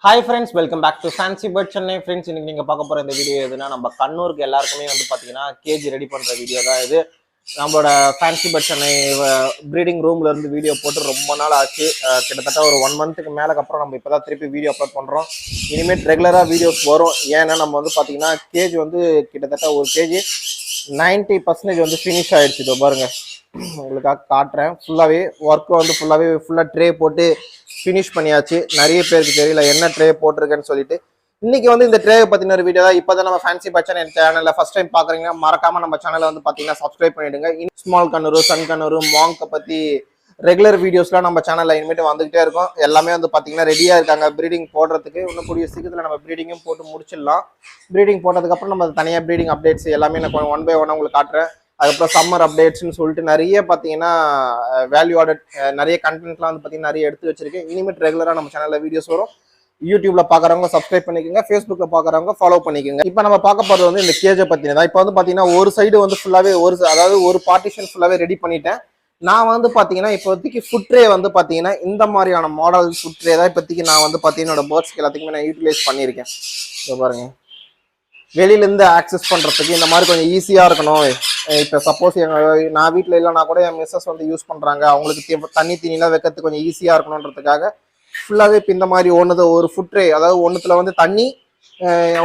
Hi friends, welcome back to fancy bird Chennai. Friends, இன்னைக்கு நீங்கள் பார்க்க போகிற இந்த வீடியோ எதுனா நம்ம கண்ணூருக்கு எல்லாருக்குமே வந்து பார்த்தீங்கன்னா கேஜி ரெடி பண்ணுற வீடியோ தான் இது. நம்மளோட ஃபேன்சி பேர்ட் சென்னை ப்ரீடிங் ரூம்ல இருந்து வீடியோ போட்டு ரொம்ப நாள் ஆச்சு. கிட்டத்தட்ட ஒரு 1 மந்த்துக்கு மேலே அப்புறம் நம்ம இப்போ தான் திருப்பி வீடியோ அப்லோட் பண்ணுறோம். இனிமேல் ரெகுலராக வீடியோஸ் வரும். ஏன்னா நம்ம வந்து பார்த்தீங்கன்னா கேஜி வந்து கிட்டத்தட்ட ஒரு கேஜி 90% வந்து ஃபினிஷ் ஆகிடுச்சு. இதோ பாருங்க, உங்களுக்காக காட்டுறேன். ஃபுல்லாகவே ஒர்க்கு வந்து ஃபுல்லாக ட்ரே போட்டு ஃபினிஷ் பண்ணியாச்சு. நிறைய பேருக்கு தெரியல என்ன ட்ரே போட்டிருக்கேன்னு சொல்லிட்டு. இன்னைக்கு வந்து இந்த ட்ரே பற்றின ஒரு வீடியோ தான். இப்போ தான் நம்ம ஃபேன்சி பேர்ட் சென்னை சேனலில் ஃபர்ஸ்ட் டைம் பார்க்குறீங்கன்னா மறக்காம நம்ம சேனலை வந்து பார்த்தீங்கன்னா சப்ஸ்கிரைப் பண்ணிடுங்க. ஸ்மால் கண்ணூரு, சன் கண்ணூரு, மாங்கை பற்றி ரெகுலர் வீடியோஸ்லாம் நம்ம சேனலில் இனிமேட்டு வந்துகிட்டே இருக்கும். எல்லாமே வந்து பார்த்தீங்கன்னா ரெடியாக இருக்காங்க ப்ரீடிங் போடுறதுக்கு. இன்னும் கூடிய சீக்கிரத்தில் நம்ம ப்ரீடிங்கும் போட்டு முடிச்சிடலாம். ப்ரீடிங் போட்டதுக்கப்புறம் நம்ம தனியாக ப்ரீடிங் அப்டேட்ஸ் எல்லாமே நான் 1 பை 1 உங்களுக்கு காட்டுறேன். அதுக்கப்புறம் சம்மர் அப்டேட்ஸ்ன்னு சொல்லிட்டு நிறைய பார்த்தீங்கன்னா வேல்யூ ஆடட் நிறைய கண்டென்ட்லாம் வந்து பார்த்தீங்கன்னா நிறைய எடுத்து வச்சிருக்கேன். இனிமேட் ரெகுலராக நம்ம சேனலில் வீடியோஸ் வரும். யூடியூப்ல பார்க்குறவங்க சப்ஸ்கிரைப் பண்ணிக்கோங்க, ஃபேஸ்புக்கில் பார்க்குறவங்க ஃபாலோ பண்ணிக்கோங்க. இப்போ நம்ம பார்க்க போகிறது வந்து இந்த கேஜை பற்றினதான். இப்போ வந்து பார்த்தீங்கன்னா ஒரு சைடு வந்து ஃபுல்லாகவே அதாவது ஒரு பார்ட்டிஷன் ஃபுல்லாகவே ரெடி பண்ணிட்டேன். நான் வந்து பார்த்தீங்கன்னா இப்போதைக்கு ஃபுட் ட்ரே வந்து பார்த்தீங்கன்னா இந்த மாதிரியான மாடல் ஃபுட் ட்ரே தான் இப்போதைக்கு நான் வந்து பார்த்தீங்கன்னா என்னோட பேர்ட்ஸ்க்கு எல்லாத்துக்குமே நான் யூட்டிலைஸ் பண்ணியிருக்கேன். இப்போ பாருங்க, வெளியிலேருந்து ஆக்சஸ் பண்ணுறதுக்கு இந்த மாதிரி கொஞ்சம் ஈஸியாக இருக்கணும். இப்போ சப்போஸ் நான் வீட்டில் இல்லைனா கூட என் மிஸ்ஸஸ் வந்து யூஸ் பண்ணுறாங்க, அவங்களுக்கு தண்ணி தீனிலாம் வைக்கிறதுக்கு கொஞ்சம் ஈஸியாக இருக்கணுன்றதுக்காக ஃபுல்லாகவே இப்போ இந்த மாதிரி ஒரு ஃபுட் ட்ரே, அதாவது ஒன்றுத்தில் வந்து தண்ணி,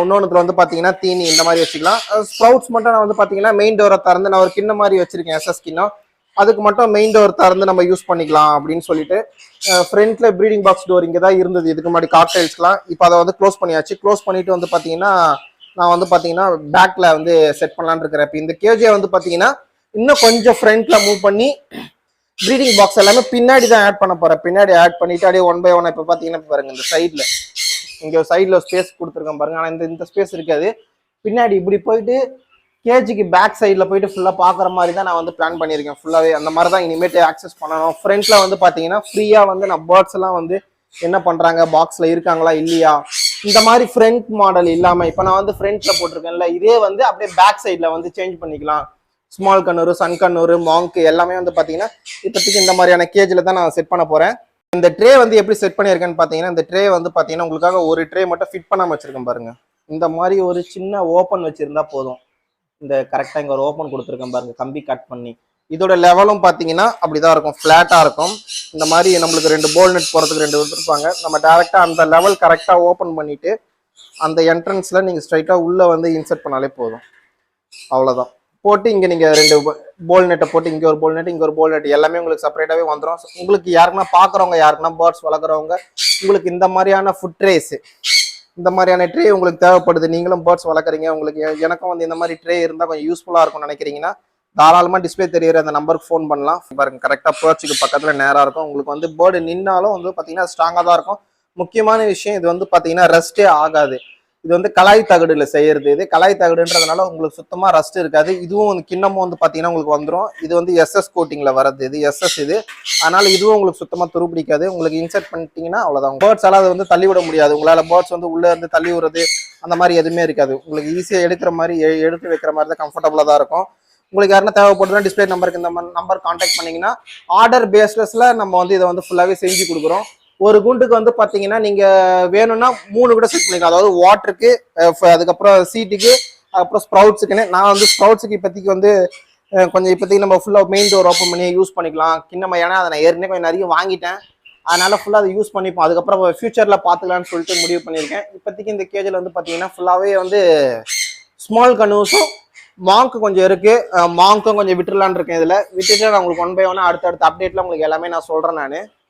இன்னொன்றுத்தில் வந்து பார்த்தீங்கன்னா தீனி, இந்த மாதிரி வச்சுக்கலாம். ஸ்ப்ரவுட்ஸ் மட்டும் நான் வந்து பார்த்தீங்கன்னா மெயின் டோரை திறந்து நான் ஒரு கிண்ண மாதிரி வச்சிருக்கேன், எஸ்எஸ் கிண்ணம். அதுக்கு மட்டும் மெயின் டோர் திறந்து நம்ம யூஸ் பண்ணிக்கலாம் அப்படின்னு சொல்லிட்டு ஃப்ரண்ட்ல ப்ரீடிங் பாக்ஸ் டோர் இங்கே தான் இருந்தது இதுக்கு முன்னாடி காக்டைல்ஸ்லாம். இப்போ அதை வந்து க்ளோஸ் பண்ணியாச்சு. க்ளோஸ் பண்ணிட்டு வந்து பார்த்தீங்கன்னா நான் வந்து பார்த்தீங்கன்னா பேக்ல வந்து செட் பண்ணலான்னு இருக்கிறேன். இப்போ இந்த கேஜியை வந்து பார்த்தீங்கன்னா இன்னும் கொஞ்சம் ஃப்ரண்ட்ல மூவ் பண்ணி ப்ரீடிங் பாக்ஸ் எல்லாமே பின்னாடி தான் ஆட் பண்ண போறேன். பின்னாடி ஆட் பண்ணிட்டு அப்படியே 1 பை 1 இப்போ பார்த்தீங்கன்னா பாருங்க, இந்த சைட்ல இங்கே சைட்ல ஸ்பேஸ் கொடுத்துருக்கேன் பாருங்க. ஆனால் இந்த ஸ்பேஸ் இருக்காது. பின்னாடி இப்படி போயிட்டு கேஜிக்கு பேக் சைடில் போயிட்டு ஃபுல்லாக பார்க்குற மாதிரி தான் நான் வந்து பிளான் பண்ணியிருக்கேன். ஃபுல்லாகவே அந்த மாதிரி தான் இனிமேட்டு ஆக்சஸ் பண்ணணும். ஃப்ரண்ட்ல வந்து பார்த்தீங்கன்னா ஃப்ரீயாக வந்து நான் பேர்ட்ஸ் எல்லாம் வந்து என்ன பண்ணுறாங்க, பாக்ஸில் இருக்காங்களா இல்லையா, இந்த மாதிரி ஃப்ரண்ட் மாடல் இல்லாமல் இப்போ நான் வந்து ஃப்ரண்ட்ல போட்டிருக்கேன்ல, இதே வந்து அப்படியே பேக் சைடில் வந்து சேஞ்ச் பண்ணிக்கலாம். ஸ்மால் கண்ணூரு, சன் கண்ணூரு, மாங்க் எல்லாமே வந்து பார்த்தீங்கன்னா இப்போதைக்கு இந்த மாதிரியான கேஜில் தான் நான் செட் பண்ண போகிறேன். இந்த ட்ரே வந்து எப்படி செட் பண்ணியிருக்கேன்னு பார்த்தீங்கன்னா, இந்த ட்ரே வந்து பார்த்தீங்கன்னா உங்களுக்காக ஒரு ட்ரே மட்டும் ஃபிட் பண்ணாமல் வச்சிருக்கேன் பாருங்க. இந்த மாதிரி ஒரு சின்ன ஓப்பன் வச்சிருந்தா போதும். இந்த கரெக்டாக இங்கே ஒரு ஓப்பன் கொடுத்துருக்கேன் பாருங்க, கம்பி கட் பண்ணி. இதோட லெவலும் பார்த்தீங்கன்னா அப்படிதான் இருக்கும், ஃப்ளாட்டாக இருக்கும். இந்த மாதிரி நம்மளுக்கு 2 போல் நெட் போகிறதுக்கு 2 விட்டுருப்பாங்க. நம்ம டேரெக்டாக அந்த லெவல் கரெக்டாக ஓப்பன் பண்ணிட்டு அந்த என்ட்ரன்ஸில் நீங்கள் ஸ்ட்ரைட்டாக உள்ளே வந்து இன்சர்ட் பண்ணாலே போதும். அவ்வளோதான். போட்டு இங்கே நீங்கள் 2 போல் நெட்டை போட்டு இங்கே ஒரு போல் நெட், இங்கே ஒரு போல் நெட் எல்லாமே உங்களுக்கு செப்பரேட்டாகவே வந்துடும். உங்களுக்கு யாருக்குன்னா பார்க்குறவங்க, யாருக்குன்னா பேர்ட்ஸ் வளர்க்குறவங்க, உங்களுக்கு இந்த மாதிரியான ஃபுட் ட்ரேஸ், இந்த மாதிரியான ட்ரே உங்களுக்கு தேவைப்படுது, நீங்களும் பேர்ட்ஸ் வளர்க்குறீங்க, உங்களுக்கு எனக்கும் வந்து இந்த மாதிரி ட்ரே இருந்தால் கொஞ்சம் யூஸ்ஃபுல்லாக இருக்கும்னு நினைக்கிறீங்கன்னா தாராளமாக டிஸ்பிளே தெரியுற அந்த நம்பருக்கு ஃபோன் பண்ணலாம். பாருங்க, கரெக்டாக பேர்ட்ஸுக்கு பக்கத்தில் நேராக இருக்கும். உங்களுக்கு வந்து பேர்டு நின்னாலும் வந்து பார்த்தீங்கன்னா ஸ்ட்ராங்காக தான் இருக்கும். முக்கியமான விஷயம், இது வந்து பார்த்தீங்கன்னா ரஸ்ட்டே ஆகாது. இது வந்து கலாய் தகடுல செய்யறது. இது கலாய் தகடுன்றதுனால உங்களுக்கு சுத்தமாக ரஸ்ட் இருக்காது. இதுவும் வந்து கிண்ணமும் வந்து பார்த்தீங்கன்னா உங்களுக்கு வந்துடும். இது வந்து எஸ்எஸ் கோட்டிங்ல வரது, இது எஸ்எஸ் இது. அதனால இதுவும் உங்களுக்கு சுத்தமாக துருப்பிடிக்காது. உங்களுக்கு இன்சர்ட் பண்ணிட்டீங்கன்னா அவ்வளோதான். பேர்ட்ஸ் எல்லாம் அது வந்து தள்ளி விட முடியாது. உங்களால் பேர்ட்ஸ் வந்து உள்ளே இருந்து தள்ளி விடுறது அந்த மாதிரி எதுவுமே இருக்காது. உங்களுக்கு ஈஸியாக எடுக்கிற மாதிரி எடுத்து வைக்கிற மாதிரி தான் கம்ஃபர்டபுளாக தான் இருக்கும். உங்களுக்கு யாருன்னா தேவைப்படுதுன்னா டிஸ்பிளே நம்பருக்கு இந்த நம்பர் கான்டாக்ட் பண்ணீங்கன்னா ஆர்டர் பேஸ்லெஸ்ல நம்ம வந்து இதை வந்து ஃபுல்லாகவே செஞ்சு கொடுக்குறோம். ஒரு குண்டுக்கு வந்து பார்த்தீங்கன்னா நீங்கள் வேணும்னா 3 கூட செட் பண்ணிக்கலாம். அதாவது வாட்டருக்கு, அதுக்கப்புறம் சீட்டுக்கு, அதுக்கப்புறம் ஸ்ப்ரவுட்ஸுக்குன்னு. நான் வந்து ஸ்ப்ரவுட்ஸுக்கு இப்போதைக்கு வந்து கொஞ்சம் இப்போதைக்கு நம்ம ஃபுல்லாக மெயின் டோர் ஓப்பன் பண்ணி யூஸ் பண்ணிக்கலாம். கிண்ணமா, ஏன்னா அதை நான் ஏற்கனவே கொஞ்சம் நிறைய வாங்கிட்டேன். அதனால ஃபுல்லாக அதை யூஸ் பண்ணிப்போம். அதுக்கப்புறம் ஃபியூச்சரில் பார்த்துக்கலான்னு சொல்லிட்டு முடிவு பண்ணியிருக்கேன். இப்போதைக்கு இந்த கேஜில் வந்து பார்த்தீங்கன்னா ஃபுல்லாகவே வந்து ஸ்மால் கனூஸும் மாங்க்கு கொஞ்சம் இருக்கு, மாங்க்கும் கொஞ்சம் விட்டுலான்னு இருக்கேன். இதில் விட்டுட்டு நான் உங்களுக்கு 1 பை 1 அடுத்தடுத்த அப்டேட்ல உங்களுக்கு எல்லாமே நான் சொல்கிறேன். நான்